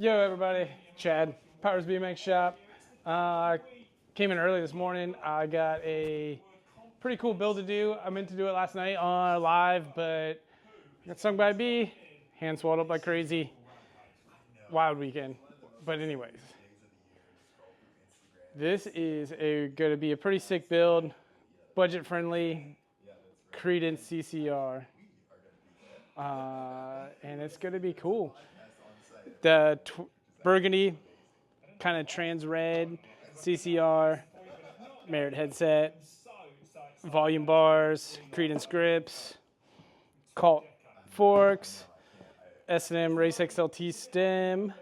Yo, everybody, Chad, Powers BMX Shop. Came in early this morning. I got a pretty cool build to do. I meant to do it last night on live, but got stung by a bee, hand swelled up like crazy. Wild weekend. But anyways, this is going to be a pretty sick build, budget friendly, Credence CCR, and it's going to be cool. The burgundy, kind of trans red, CCR, Merritt headset, volume bars, credence grips, Colt forks, S&M Race XLT stem,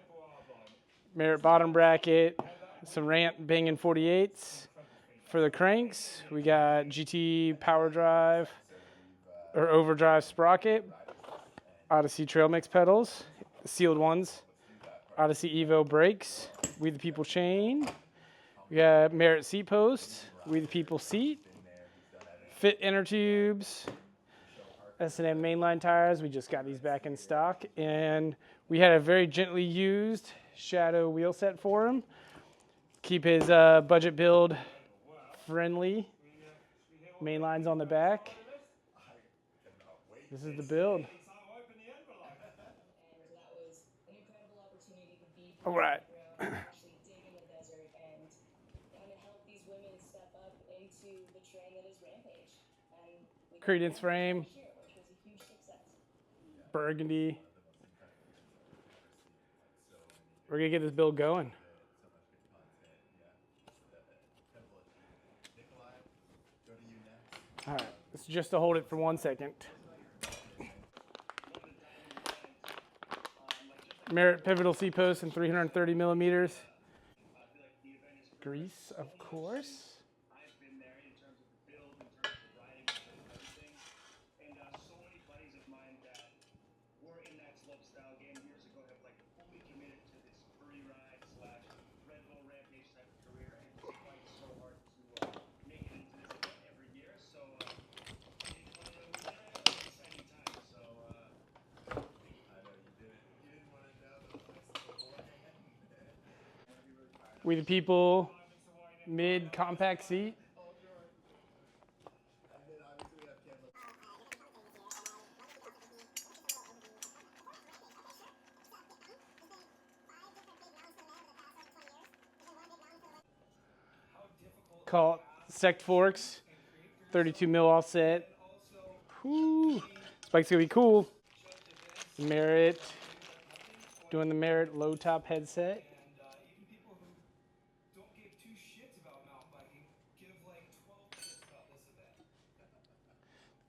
Merritt bottom bracket, some rant banging 48s. For the cranks, we got GT power drive or overdrive sprocket, Odyssey trail mix pedals, sealed ones, Odyssey Evo brakes, We the People chain. We got Merritt seat posts, We the People seat, fit inner tubes, S&M mainline tires. We just got these back in stock, and we had a very gently used Shadow wheel set for him. Keep his budget build friendly. Mainlines on the back. This is the build. All right. Actually dig in the desert and kind of help these women step up into the train that is Rampage. And we Credence frame. here, which was a huge success. Burgundy. We're gonna get this build going. All right, it's just to hold it for 1 second. Merritt pivotal seat post in 330 millimeters. Grease, of course. We the People mid compact seat. Call sect forks, 32 mil offset. Whoo, spike's gonna be cool. Merritt, doing the Merritt low top headset.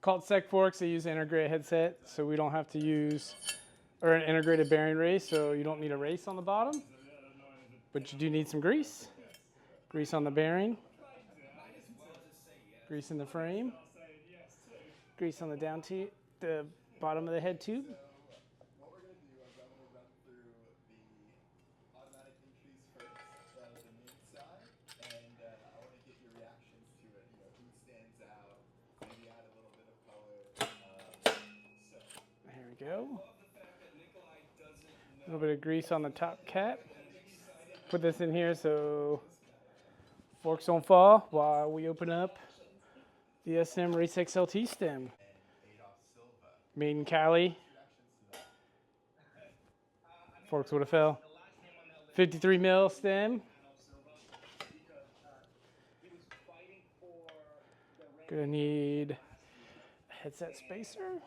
Called sec forks, they use an integrated headset, so we don't have to use, or an integrated bearing race, so you don't need a race on the bottom, but you do need some grease. Grease on the bearing, grease in the frame, grease on the the bottom of the head tube. There we go. A little bit of grease on the top cap. Put this in here so forks don't fall while we open up the SM Race XLT stem. Made in Cali. Forks would have fell. 53 mil stem. Gonna need a headset spacer.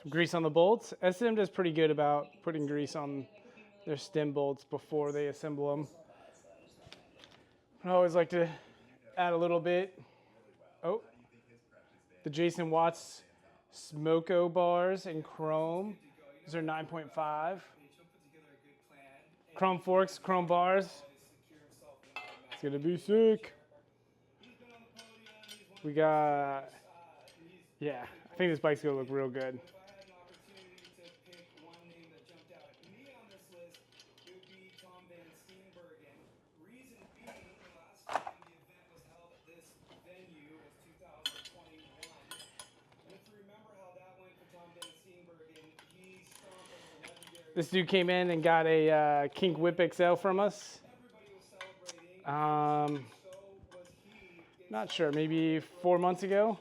Some grease on the bolts. SM does pretty good about putting grease on their stem bolts before they assemble them. I always like to add a little bit. Oh, the Jason Watts Smoko bars in chrome. These are 9.5. Chrome forks, chrome bars. It's gonna be sick. We got, yeah, I think this bike's gonna look real good. This dude came in and got a Kink Whip XL from us. Not sure, maybe 4 months ago.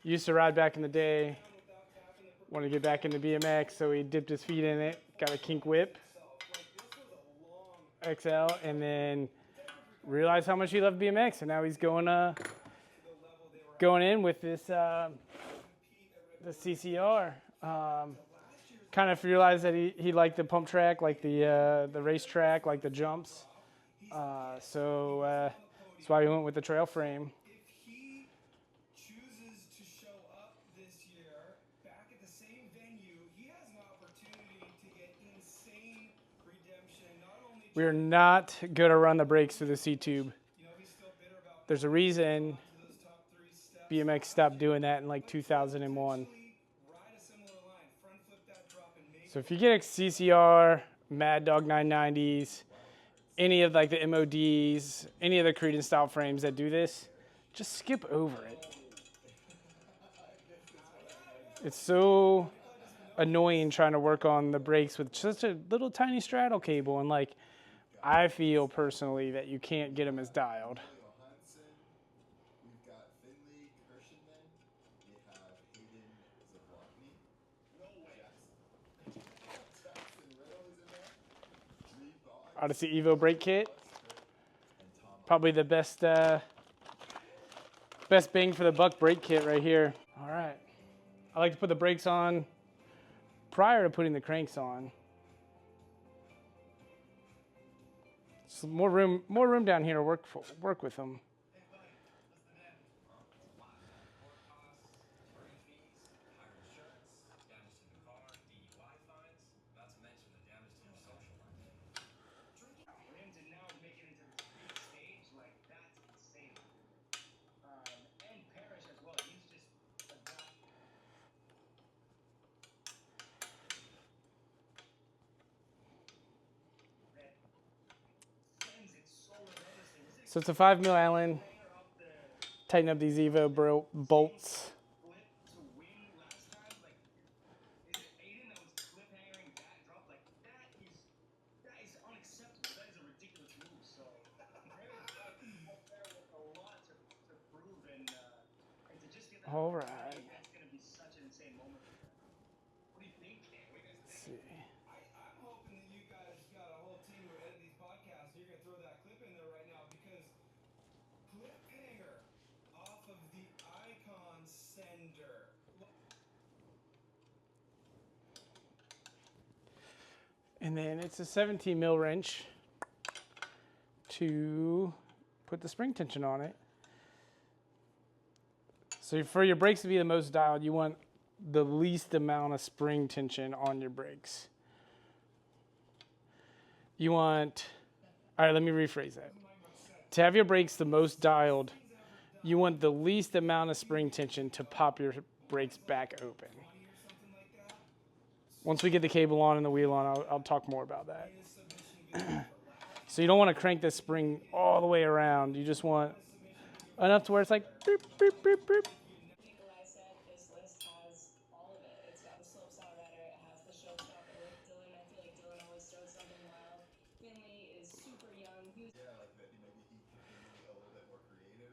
Used to ride back in the day. Wanted to get back into BMX, so he dipped his feet in it. Got a Kink Whip XL, and then realized how much he loved BMX, and now he's going in with this the CCR. Kind of realized that he liked the pump track, like the race track, like the jumps. So that's why we went with the trail frame. If he chooses to show up this year back at the same venue, he has an opportunity to get insane redemption. Not only We are not going to run the brakes through the C-tube. he's still bitter about There's a reason those top 3 steps. BMX stopped doing that in like 2001. Ride a similar line, front flip that drop and make So if you get a CCR, Mad Dog 990s, any of like the MODs, any of the Credence style frames that do this, just skip over it. It's so annoying trying to work on the brakes with such a little tiny straddle cable, and like I feel personally that you can't get them as dialed. We've got Finley Kirschenman. We have Hayden Zablotny. No way. Jackson Riddle is in there. Reed Boggs. Odyssey Evo brake kit. And Tom. Probably the best bang for the buck brake kit right here. All right. I like to put the brakes on prior to putting the cranks on. So more room down here to work with them. So it's a 5mm Allen. Tighten up these Evo bolts. All right. Let's see. I'm hoping that you guys got a whole team who edit these podcasts. You're going to throw that clip in there right now because cliffhanger off of the Icon Sender. And then it's a 17mm wrench to put the spring tension on it. So for your brakes to be the most dialed, you want the least amount of spring tension on your brakes. You want, all right, let me rephrase that. To have your brakes the most dialed, you want the least amount of spring tension to pop your brakes back open. Once we get the cable on and the wheel on, I'll talk more about that. So you don't want to crank this spring all the way around. You just want enough to where it's like boop, boop, boop, boop. Like I said, this list has all of it. It's got the slopestyle rider, it has the showstopper with Dylan. I feel like Dylan always throws something wild. Finley is super young. Yeah, like maybe he can be a little bit more creative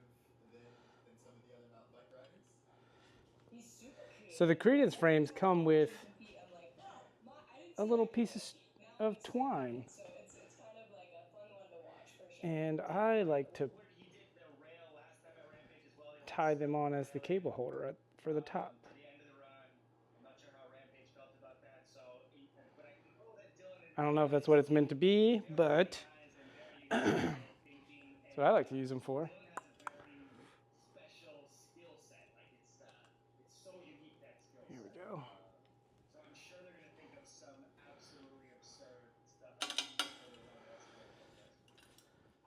than some of the other mountain bike riders. He's super creative. So the Credence frames come with I'm like, wow, I didn't a little piece of twine. So it's kind of like a fun one to watch for sure. And I like to tie them on as the cable holder for the top. I don't know if that's what it's meant to be, but that's what I like to use them for. Here we go. So I'm sure they're going to think of some absolutely absurd stuff.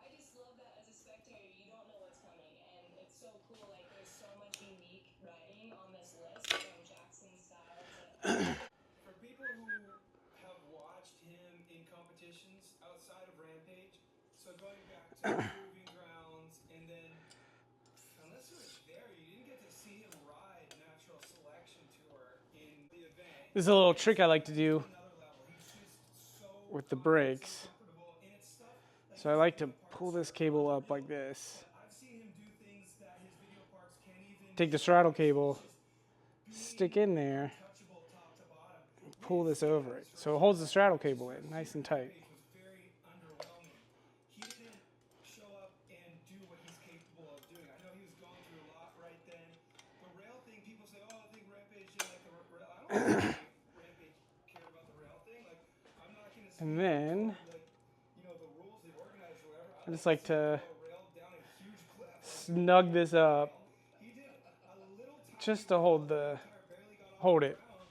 I just love that as a spectator, you don't know what's coming, and it's so cool. Like, there's so much unique riding on this list, from Jackson's style to. For people who have watched him in competitions outside of Rampage, so going back to Proving Grounds, and then, unless it was there, you didn't get to see him ride Natural Selection Tour in the event. This is a little trick I like to do Another level. He's just so with the brakes. comfortable, and it's stuff like So I like to pull this cable up like this. I've seen him do things that his video parts can't even Take the straddle cable, stick in there, touchable top to bottom. and pull this over it. So it holds the straddle cable in nice and tight. It was very underwhelming. He didn't show up and do what he's capable of doing. I know he was going through a lot right then. The rail thing, people say, oh, I think Rampage did like the rail. I don't think Rampage cared about the rail thing. Like, I'm not going to say, And then like, you know, the rules they organized or whatever. I just like to Rail down a huge cliff. snug this up He did a little tiny just to hold tire barely got off hold the it. ground,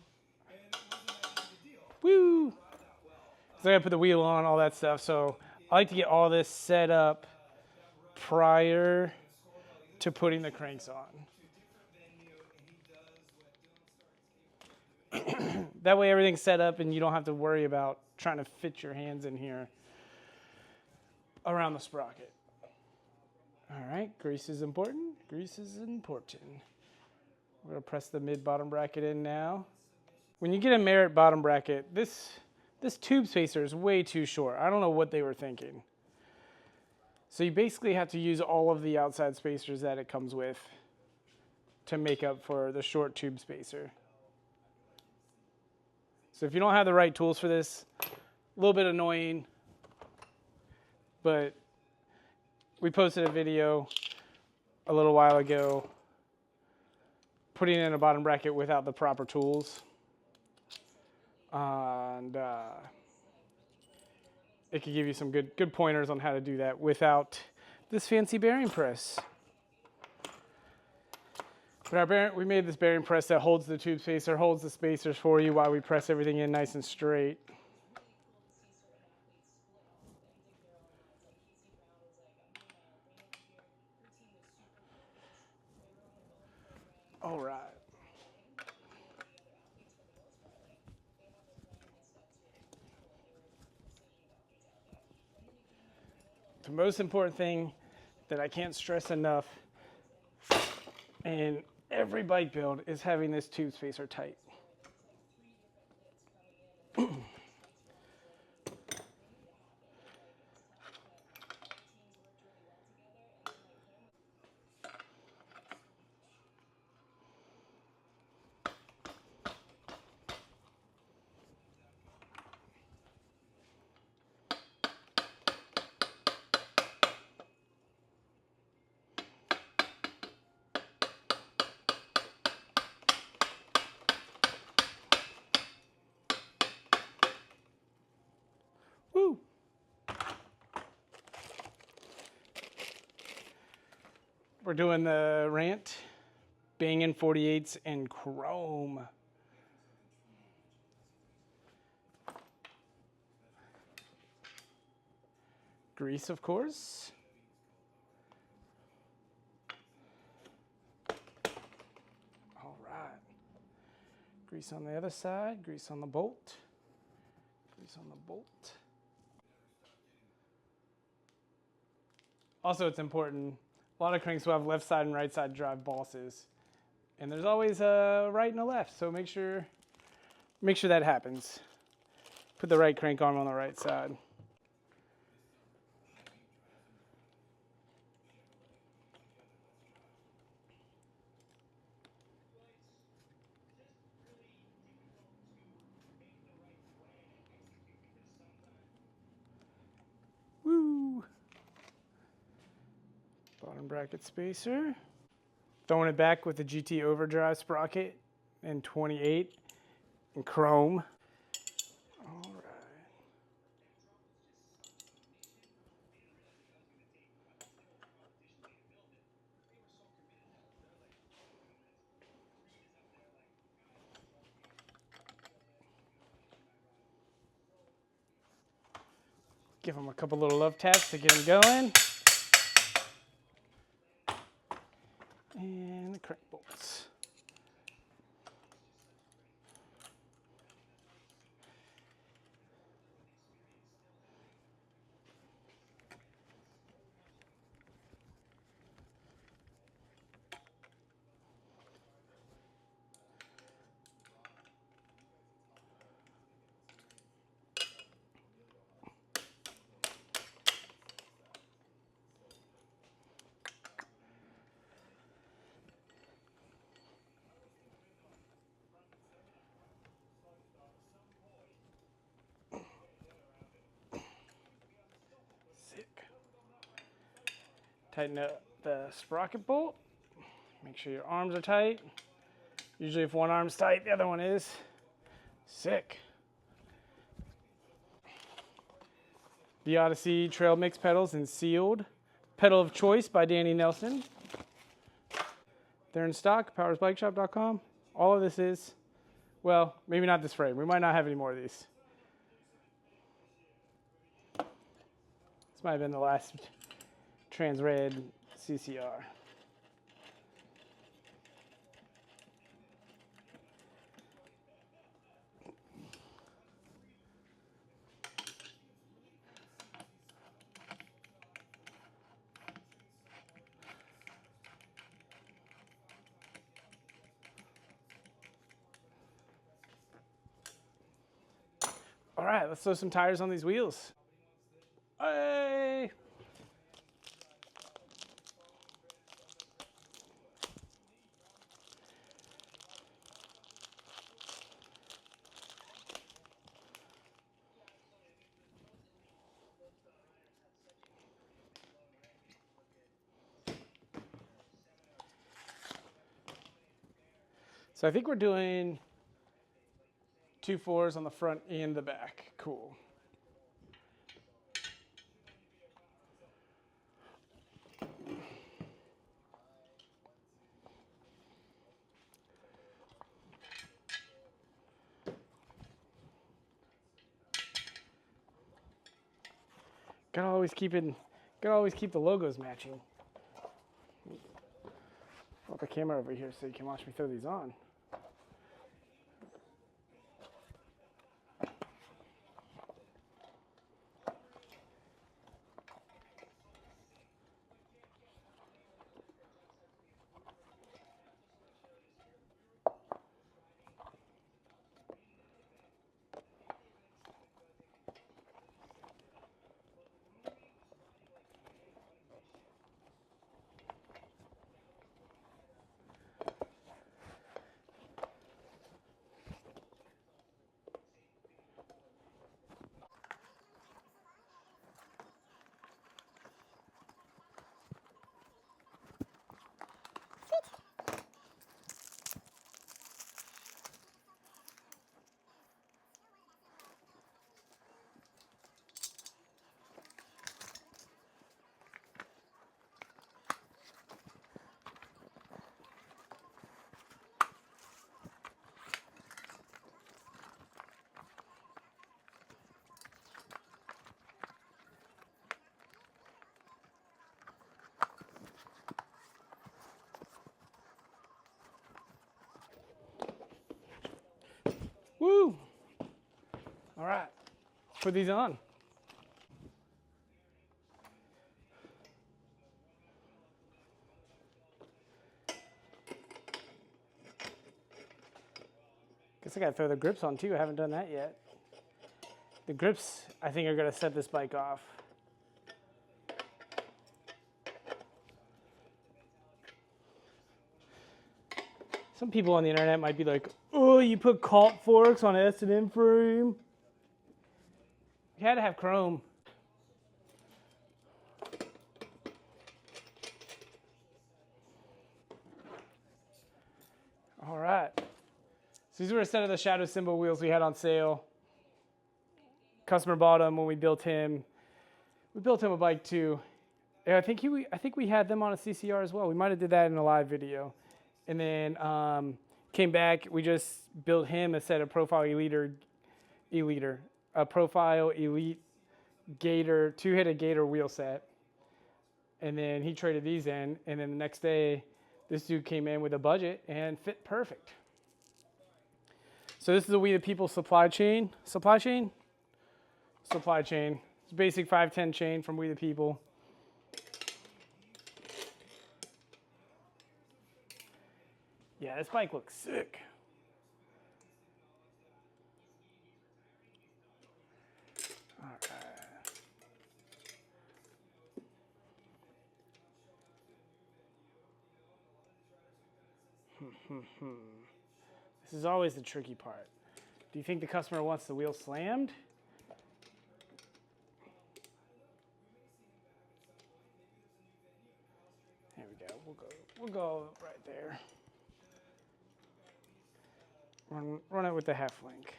and it wasn't that big a deal. Woo! Ride that well. So I gotta put the wheel on, all that stuff. So I like to get all this set up prior to putting the cranks on. That way everything's set up and you don't have to worry about trying to fit your hands in here around the sprocket. All right, grease is important. Grease is important. We're gonna press the mid-bottom bracket in now. When you get a Merritt bottom bracket, this tube spacer is way too short. I don't know what they were thinking. So you basically have to use all of the outside spacers that it comes with to make up for the short tube spacer. So if you don't have the right tools for this, a little bit annoying, but we posted a video a little while ago putting in a bottom bracket without the proper tools. And it could give you some good pointers on how to do that without this fancy bearing press. But we made this bearing press that holds the tube spacer, holds the spacers for you while we press everything in nice and straight. All right. The most important thing that I can't stress enough in every bike build is having this tube spacer tight. Woo! We're doing the rant, banging 48s and chrome. Grease, of course. All right. Grease on the other side, grease on the bolt. Grease on the bolt. Also, it's important, a lot of cranks will have left side and right side drive bosses. And there's always a right and a left, so make sure that happens. Put the right crank arm on the right side. Woo! Bottom bracket spacer. Throwing it back with the GT Overdrive sprocket in 28 in chrome. All right. Give them a couple little love taps to get them going. And the crank bolts. Tighten up the sprocket bolt. Make sure your arms are tight. Usually if one arm's tight, the other one is. Sick. The Odyssey trail mix pedals in sealed. Pedal of choice by Danny Nelson. They're in stock, powersbikeshop.com. All of this is, well, maybe not this frame. We might not have any more of these. This might have been the last trans red CCR. All right, let's throw some tires on these wheels. Hey! So I think we're doing 2 4s on the front and the back. Cool. Gotta always keep the logos matching. Put the camera over here so you can watch me throw these on. Woo! All right, put these on. Guess I gotta throw the grips on too. I haven't done that yet. The grips, I think, are gonna set this bike off. Some people on the internet might be like, oh, you put cult forks on an S&M frame. You had to have chrome. All right. So these were a set of the Shadow Symbol wheels we had on sale. Customer bought them when we built him. We built him a bike too. Yeah, I think we had them on a CCR as well. We might have did that in a live video. And then came back. We just built him a set of Profile Elite Gator, two-headed Gator wheel set. And then he traded these in. And then the next day, this dude came in with a budget and fit perfect. So this is the We the People supply chain. Supply chain? Supply chain. It's a basic 510 chain from We the People. Yeah, this bike looks sick. All right. This is always the tricky part. Do you think the customer wants the wheel slammed? There we go. We'll go right there. Run it with the half link.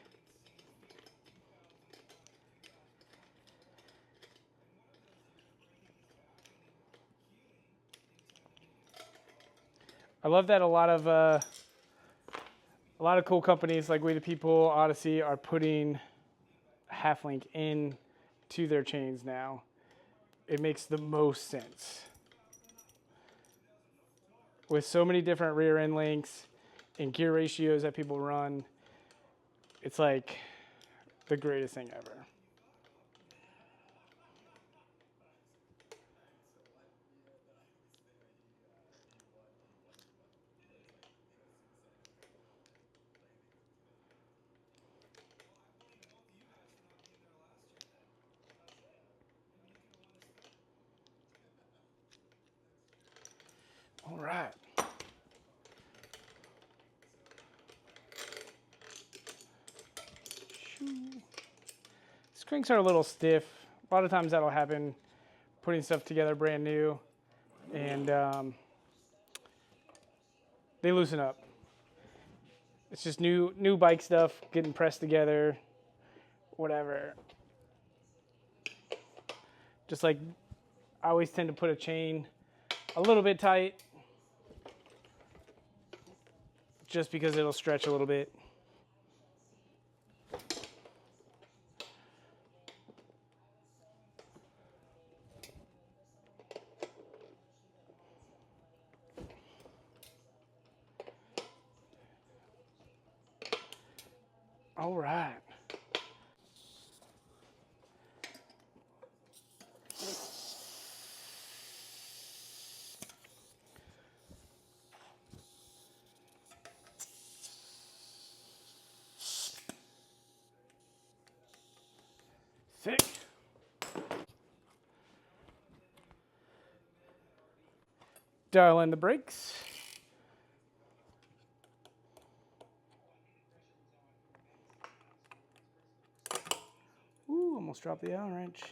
I love that a lot of cool companies like We the People, Odyssey are putting half link in to their chains now. It makes the most sense. With so many different rear end links and gear ratios that people run, it's like the greatest thing ever. All right. These cranks are a little stiff. A lot of times that'll happen putting stuff together brand new, and they loosen up. It's just new bike stuff getting pressed together, whatever. Just like I always tend to put a chain a little bit tight, just because it'll stretch a little bit. All right. Sick. Dial in the brakes. Ooh, almost dropped the Allen wrench.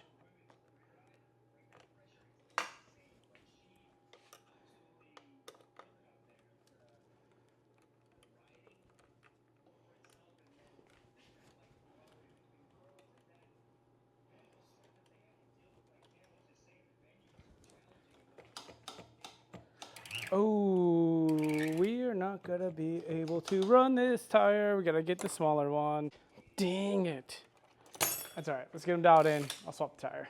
Oh, we are not gonna be able to run this tire. We gotta get the smaller one. Dang it. That's all right. Let's get them dialed in. I'll swap the tire.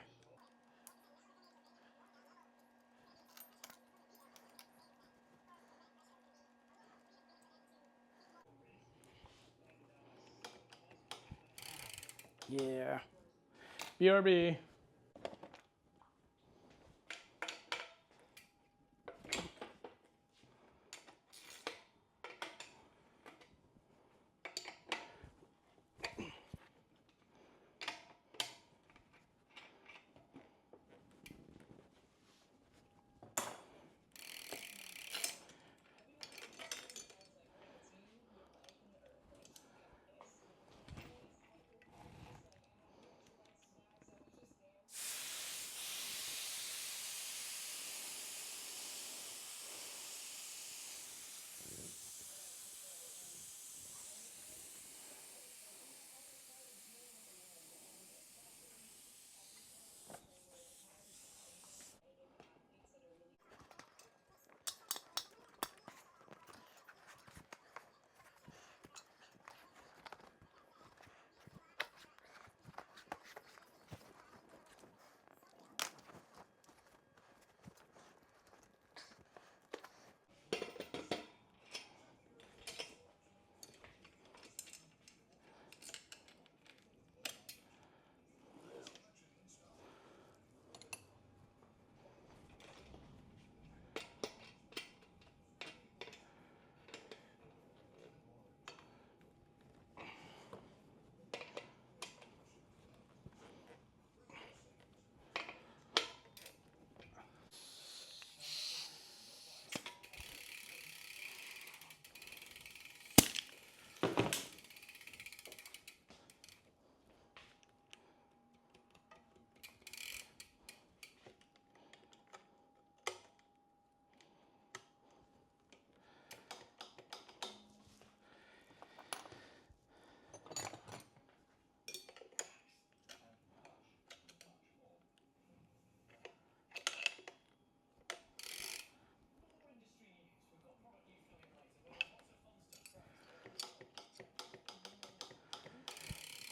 Yeah. BRB.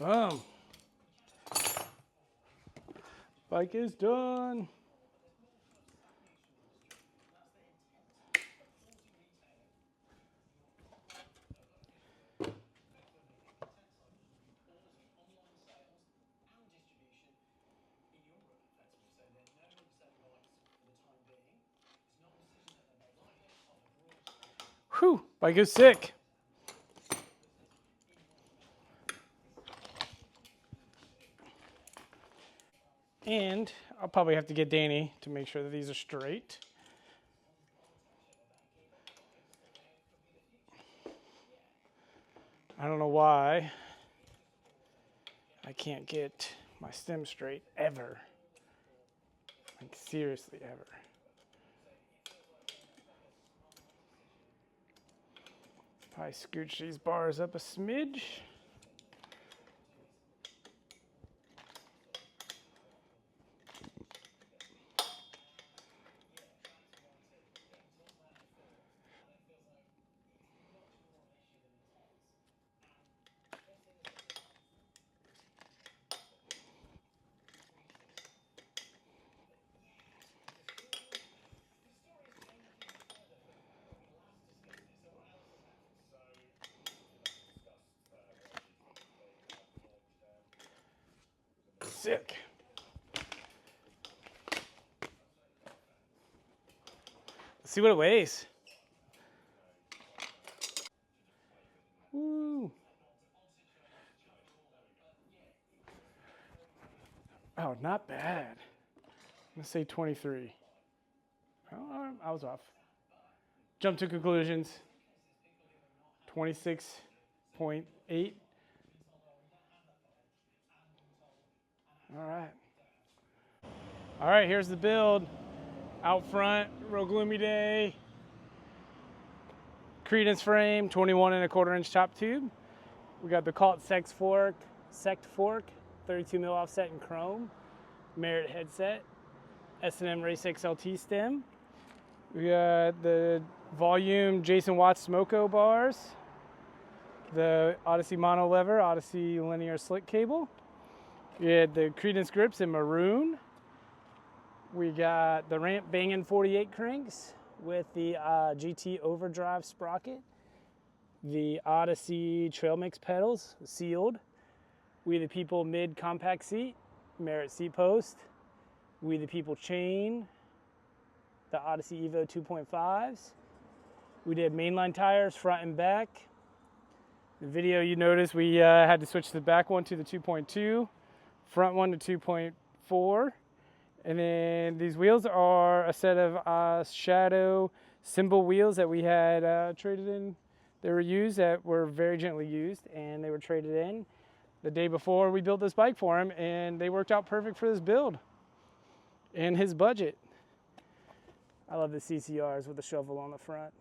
Boom. Bike is done. Whew, bike is sick. And I'll probably have to get Danny to make sure that these are straight. I don't know why I can't get my stem straight ever. Like seriously ever. Probably scooch these bars up a smidge. Sick. Let's see what it weighs. Woo. Oh, not bad. I'm gonna say 23. Oh, I was off. Jump to conclusions. 26.8. All right. All right, here's the build. Out front, real gloomy day. Credence frame, 21.25-inch top tube. We got the Cult Sect fork, 32 mil offset in chrome. Merritt headset, S&M Race XLT stem. We got the volume Jason Watts Smoko bars. The Odyssey mono lever, Odyssey linear slick cable. We had the Credence grips in maroon. We got the Rant Bangin' 48 cranks with the GT Overdrive sprocket. The Odyssey Trail Mix pedals, sealed. We the People mid compact seat, Merritt seat post. We the People chain, the Odyssey Evo 2.5s. We did mainline tires front and back. The video you noticed we had to switch the back one to the 2.2, front one to 2.4. And then these wheels are a set of Shadow symbol wheels that we had traded in. They were used, that were very gently used, and they were traded in the day before we built this bike for him, and they worked out perfect for this build and his budget. I love the CCRs with the shovel on the front.